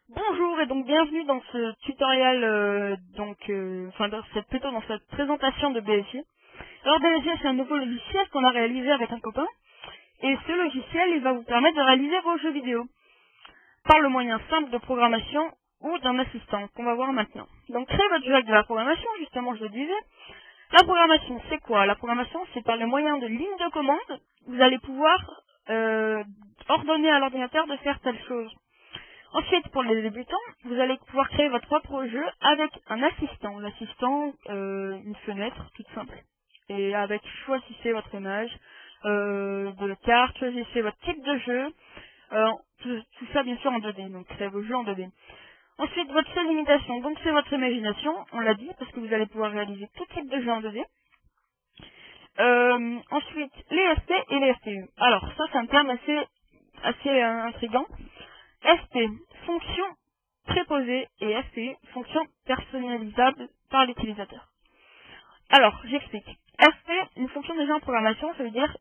Bonjour et donc bienvenue dans ce tutoriel, plutôt dans cette présentation de BSI. Alors BSI, c'est un nouveau logiciel qu'on a réalisé avec un copain, et ce logiciel il va vous permettre de réaliser vos jeux vidéo par le moyen simple de programmation ou d'un assistant qu'on va voir maintenant. Donc créer votre jeu avec de la programmation, justement je le disais. La programmation c'est quoi? La programmation c'est par le moyen de lignes de commande, vous allez pouvoir ordonner à l'ordinateur de faire telle chose. Ensuite, pour les débutants, vous allez pouvoir créer votre propre jeu avec un assistant. L'assistant, une fenêtre toute simple. Et avec, choisissez votre image de carte, choisissez votre type de jeu. Tout ça, bien sûr, en 2D. Donc, créez vos jeux en 2D. Ensuite, votre seule limitation, donc c'est votre imagination. On l'a dit, parce que vous allez pouvoir réaliser tout type de jeu en 2D. Ensuite, les FP et les FPU. Alors, ça, c'est un terme assez intriguant. FP, fonction préposée, et FPU, fonction personnalisable par l'utilisateur. Alors, j'explique. FP, une fonction déjà en programmation, ça veut dire,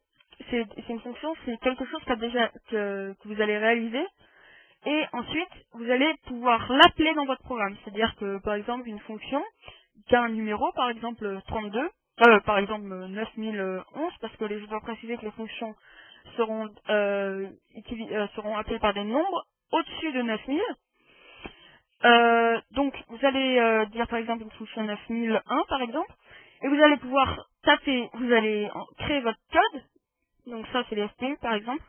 c'est une fonction, c'est quelque chose que vous allez réaliser, et ensuite, vous allez pouvoir l'appeler dans votre programme. C'est-à-dire que, par exemple, une fonction, qui a un numéro, par exemple 32, par exemple 9011, parce que je dois préciser que les fonctions seront appelées par des nombres au-dessus de 9000. Donc, vous allez dire par exemple une fonction 9001 par exemple, et vous allez pouvoir taper, vous allez créer votre code, donc ça c'est les FPU par exemple,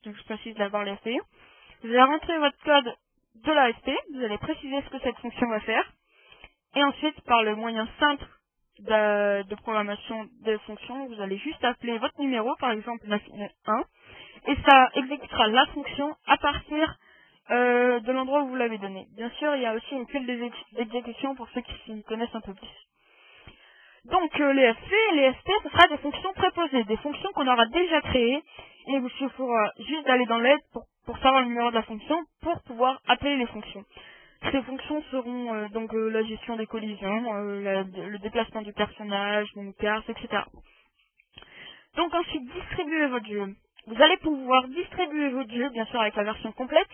donc je précise d'abord les FPU. Vous allez rentrer votre code de la FP, vous allez préciser ce que cette fonction va faire, et ensuite par le moyen simple de programmation des fonctions, vous allez juste appeler votre numéro, par exemple 9001, et ça exécutera la fonction à partir de l'endroit où vous l'avez donné. Bien sûr, il y a aussi une pile d'exécution pour ceux qui s'y connaissent un peu plus. Donc les FP et les FP, ce sera des fonctions préposées, des fonctions qu'on aura déjà créées, et il vous suffira juste d'aller dans l'aide pour savoir le numéro de la fonction, pour pouvoir appeler les fonctions. Ces fonctions seront la gestion des collisions, le déplacement du personnage, une carte, etc. Donc ensuite, distribuer votre jeu. Vous allez pouvoir distribuer votre jeu, bien sûr avec la version complète.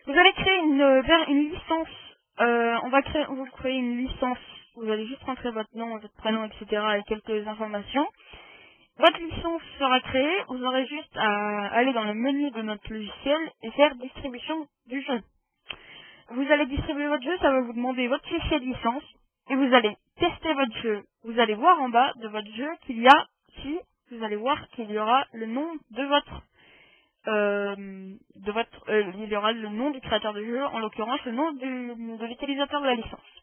Vous allez créer une licence. On va créer une licence. Vous allez juste rentrer votre nom, votre prénom, etc. et quelques informations. Votre licence sera créée. Vous aurez juste à aller dans le menu de notre logiciel et faire distribution du jeu. Vous allez distribuer votre jeu, ça va vous demander votre fichier de licence et vous allez tester votre jeu. Vous allez voir en bas de votre jeu qu'il y aura le nom il y aura le nom du créateur de jeu, en l'occurrence le nom de l'utilisateur de la licence.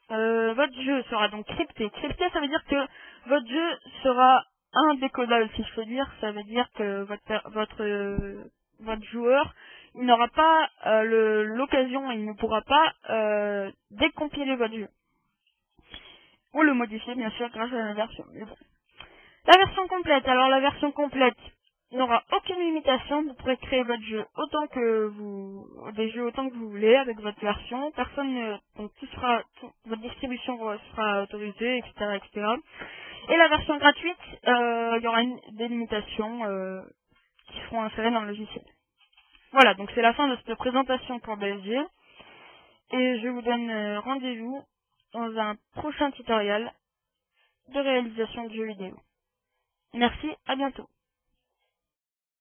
Votre jeu sera donc crypté. Crypté, ça veut dire que votre jeu sera indécodable, si je peux dire. Ça veut dire que votre joueur, il n'aura pas l'occasion, il ne pourra pas décompiler votre jeu. Ou le modifier, bien sûr, grâce à la version. Mais bon. La version complète. Alors la version complète n'aura aucune limitation. Vous pourrez créer votre jeu des jeux autant que vous voulez avec votre version. Votre distribution sera autorisée, etc., etc. Et la version gratuite, il y aura des limitations qui seront insérées dans le logiciel. Voilà, donc c'est la fin de cette présentation pour BSG. Et je vous donne rendez-vous dans un prochain tutoriel de réalisation de jeux vidéo. Merci, à bientôt.